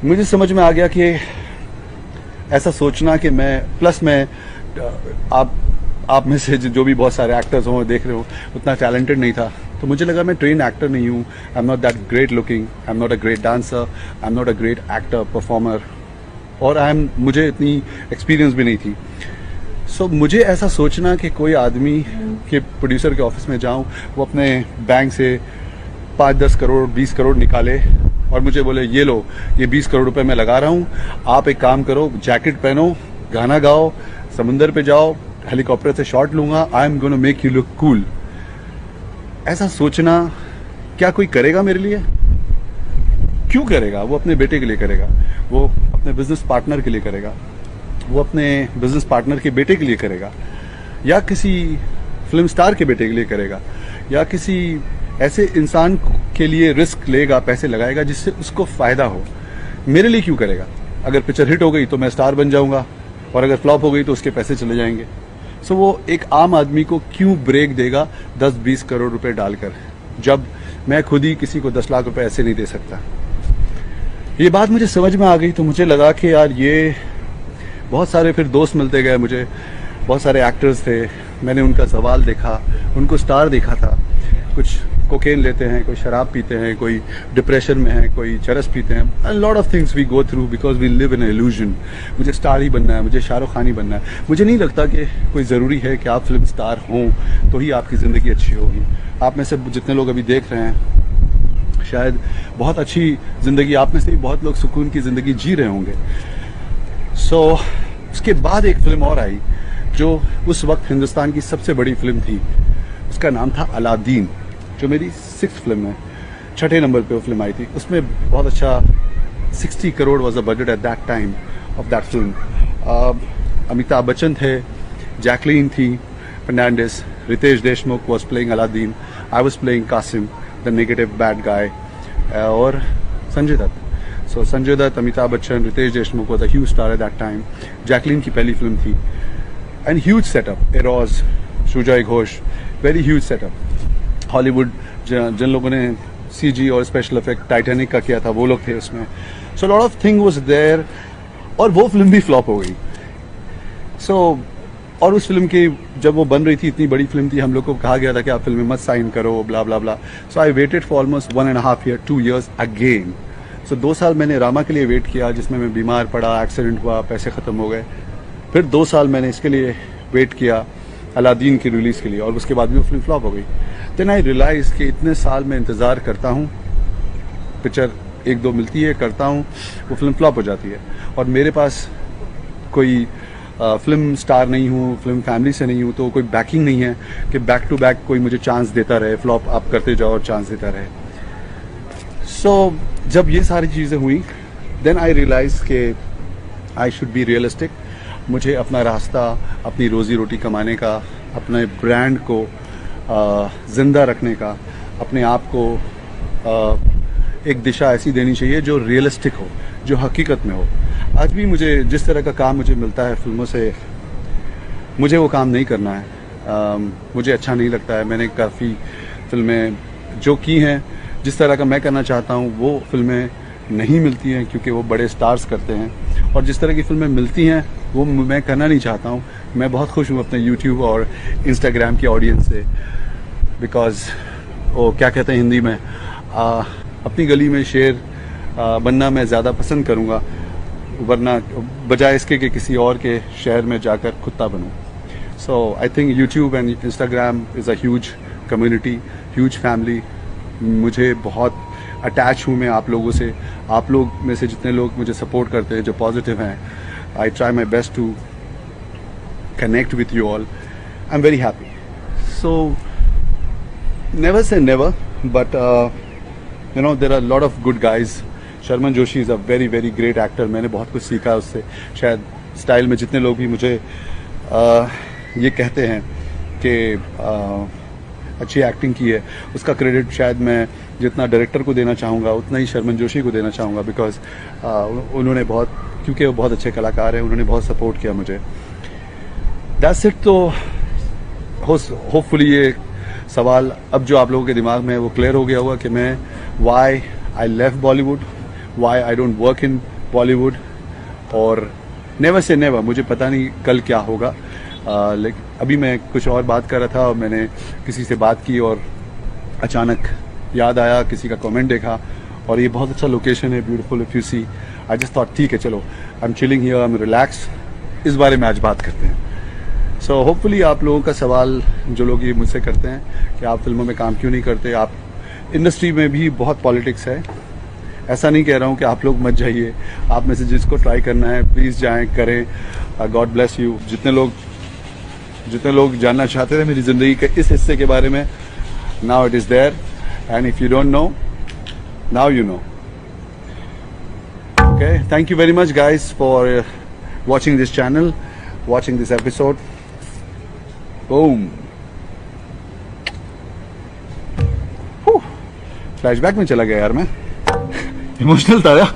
मुझे समझ में आ गया कि ऐसा सोचना कि मैं आप में से जो भी बहुत सारे एक्टर्स हों देख रहे हो उतना टैलेंटेड नहीं था, तो मुझे लगा मैं ट्रेन एक्टर नहीं हूँ। I am not that great looking, I am not a great dancer, I am not a great actor performer, और मुझे इतनी एक्सपीरियंस भी नहीं थी। सो मुझे ऐसा सोचना कि कोई आदमी के प्रोड्यूसर के ऑफिस में जाऊं, वो अपने बैंक से 5-10 करोड़ 20 करोड़ निकाले और मुझे बोले ये लो, ये 20 करोड़ रुपए मैं लगा रहा हूँ, आप एक काम करो, जैकेट पहनो, गाना गाओ, समुंदर पे जाओ, हेलीकॉप्टर से शॉट लूंगा, I am gonna make you look cool. ऐसा सोचना क्या कोई करेगा मेरे लिए? क्यों करेगा? वो अपने बेटे के लिए करेगा, वो अपने बिजनेस पार्टनर के लिए करेगा, वो अपने बिजनेस पार्टनर के बेटे के लिए करेगा, या किसी फिल्म स्टार के बेटे के लिए करेगा, या किसी ऐसे इंसान के लिए रिस्क लेगा, पैसे लगाएगा जिससे उसको फायदा हो। मेरे लिए क्यों करेगा? अगर पिक्चर हिट हो गई तो मैं स्टार बन जाऊंगा, और अगर फ्लॉप हो गई तो उसके पैसे चले जाएंगे। सो वो एक आम आदमी को क्यों ब्रेक देगा 10-20 करोड़ रुपए डालकर, जब मैं खुद ही किसी को 10 लाख रुपए ऐसे नहीं दे सकता। ये बात मुझे समझ में आ गई तो मुझे लगा कि यार ये बहुत सारे फिर दोस्त मिलते गए मुझे, बहुत सारे एक्टर्स थे, मैंने उनका सवाल देखा, उनको स्टार देखा था। कुछ कोकेन लेते हैं, कोई शराब पीते हैं, कोई डिप्रेशन में है, कोई चरस पीते हैं, a lot of things we go through because we live in illusion. मुझे स्टार ही बनना है, मुझे शाहरुख खान ही बनना है। मुझे नहीं लगता कि कोई ज़रूरी है कि आप फिल्म स्टार हों तो ही आपकी ज़िंदगी अच्छी होगी। आप में से जितने लोग अभी देख रहे हैं, शायद बहुत अच्छी ज़िंदगी, आप में से भी बहुत लोग सुकून की ज़िंदगी जी रहे होंगे। सो उसके बाद एक फिल्म और आई जो उस वक्त हिंदुस्तान की सबसे बड़ी फिल्म थी, उसका नाम था अलादीन, जो मेरी 6th फिल्म है, 6ठे नंबर पे वो फिल्म आई थी। उसमें बहुत अच्छा 60 crore was the budget at that time of that film. Amitabh Bachchan थे, जैकलीन थी Fernandez, Riteish Deshmukh was playing Aladdin, I was playing Kasim the negative bad guy, और Sanjay Dutt. So Sanjay Dutt, Amitabh Bachchan, Riteish Deshmukh was a huge star at that time. Jacqueline की पहली फिल्म थी, and huge setup, Eros, Sujoy Ghosh, very huge setup. Hollywood जिन लोगों ने CG और स्पेशल इफेक्ट टाइटैनिक का किया था वो लोग थे उसमें। So lot of thing was there, और वो फिल्म भी फ्लॉप हो गई। और उस फिल्म की जब वो बन रही थी, इतनी बड़ी फिल्म थी, हम लोग को कहा गया था कि आप फिल्म में मत साइन करो, blah blah blah. So I waited for almost 1.5 year, 2 years again. So 2 साल मैंने रामा के लिए वेट किया, जिसमें मैं बीमार पड़ा, एक्सीडेंट हुआ, पैसे ख़त्म हो गए। फिर 2 साल मैंने इसके लिए वेट किया, अलादीन की रिलीज़ के लिए, और उसके बाद भी वो फिल्म फ्लॉप हो गई। देन आई रियलाइज़ कि इतने साल मैं इंतज़ार करता हूँ, पिक्चर 1-2 मिलती है, करता हूँ, वो फिल्म फ्लॉप हो जाती है, और मेरे पास कोई फिल्म स्टार नहीं हूँ, फिल्म फैमिली से नहीं हूँ, तो कोई बैकिंग नहीं है कि बैक टू बैक कोई मुझे चांस देता रहे, फ्लॉप आप करते जाओ और चांस देता रहे। सो जब ये सारी चीज़ें हुई, देन आई रियलाइज़ कि आई शुड बी रियलिस्टिक। मुझे अपना रास्ता, अपनी रोज़ी रोटी कमाने का, अपने ब्रांड को ज़िंदा रखने का, अपने आप को एक दिशा ऐसी देनी चाहिए जो रियलिस्टिक हो, जो हकीकत में हो। आज भी मुझे जिस तरह का काम मुझे मिलता है फिल्मों से, मुझे वो काम नहीं करना है। मुझे अच्छा नहीं लगता है। मैंने काफ़ी फिल्में जो की हैं, जिस तरह का मैं करना चाहता हूँ वो फिल्में नहीं मिलती हैं, क्योंकि वो बड़े स्टार्स करते हैं, और जिस तरह की फिल्में मिलती हैं वो मैं करना नहीं चाहता हूँ। मैं बहुत खुश हूँ अपने यूट्यूब और इंस्टाग्राम की ऑडियंस से, बिकॉज वो क्या कहते हैं हिंदी में, अपनी गली में शेर बनना मैं ज़्यादा पसंद करूँगा, वरना बजाय इसके कि किसी और के शहर में जाकर कुत्ता बनूँ। So I think YouTube and Instagram is a huge community, huge family. मुझे बहुत अटैच हूँ मैं आप लोगों से। आप लोग में से जितने लोग मुझे सपोर्ट करते हैं, जो पॉजिटिव हैं, I try my best to connect with you all. I'm very happy. So never say never, but there are a lot of good guys. Sharman Joshi is a very very great actor. मैंने बहुत कुछ सीखा उससे। शायद style में जितने लोग भी मुझे ये कहते हैं कि अच्छी एक्टिंग की है, उसका क्रेडिट शायद मैं जितना डायरेक्टर को देना चाहूँगा उतना ही शर्मन जोशी को देना चाहूँगा, बिकॉज उन्होंने क्योंकि वो बहुत अच्छे कलाकार हैं, उन्होंने बहुत सपोर्ट किया मुझे। That's it. तो होपफुली ये सवाल अब जो आप लोगों के दिमाग में है वो क्लियर हो गया होगा कि मैं why I left Bollywood, why I don't work in Bollywood, और नेवर से नेवर, मुझे पता नहीं कल क्या होगा। लेकिन अभी मैं कुछ और बात कर रहा था और मैंने किसी से बात की और अचानक याद आया, किसी का कमेंट देखा, और ये बहुत अच्छा लोकेशन है, beautiful if you see. I just thought ठीक है चलो, I am chilling here, I am relax, इस बारे में आज बात करते हैं। सो होपफुली आप लोगों का सवाल जो लोग ये मुझसे करते हैं कि आप फिल्मों में काम क्यों नहीं करते, आप इंडस्ट्री में भी बहुत पॉलिटिक्स है, ऐसा नहीं कह रहा हूँ कि आप लोग मत जाइए, आप में से जिसको ट्राई करना है प्लीज़ जाएं, करें। God bless you. जितने लोग जानना चाहते थे मेरी ज़िंदगी के इस हिस्से के बारे में, now it is there, and if you don't know, now you know. Okay, thank you very much guys for watching this channel, watching this episode. Boom. Flashback में चला गया यार मैं, इमोशनल था यार।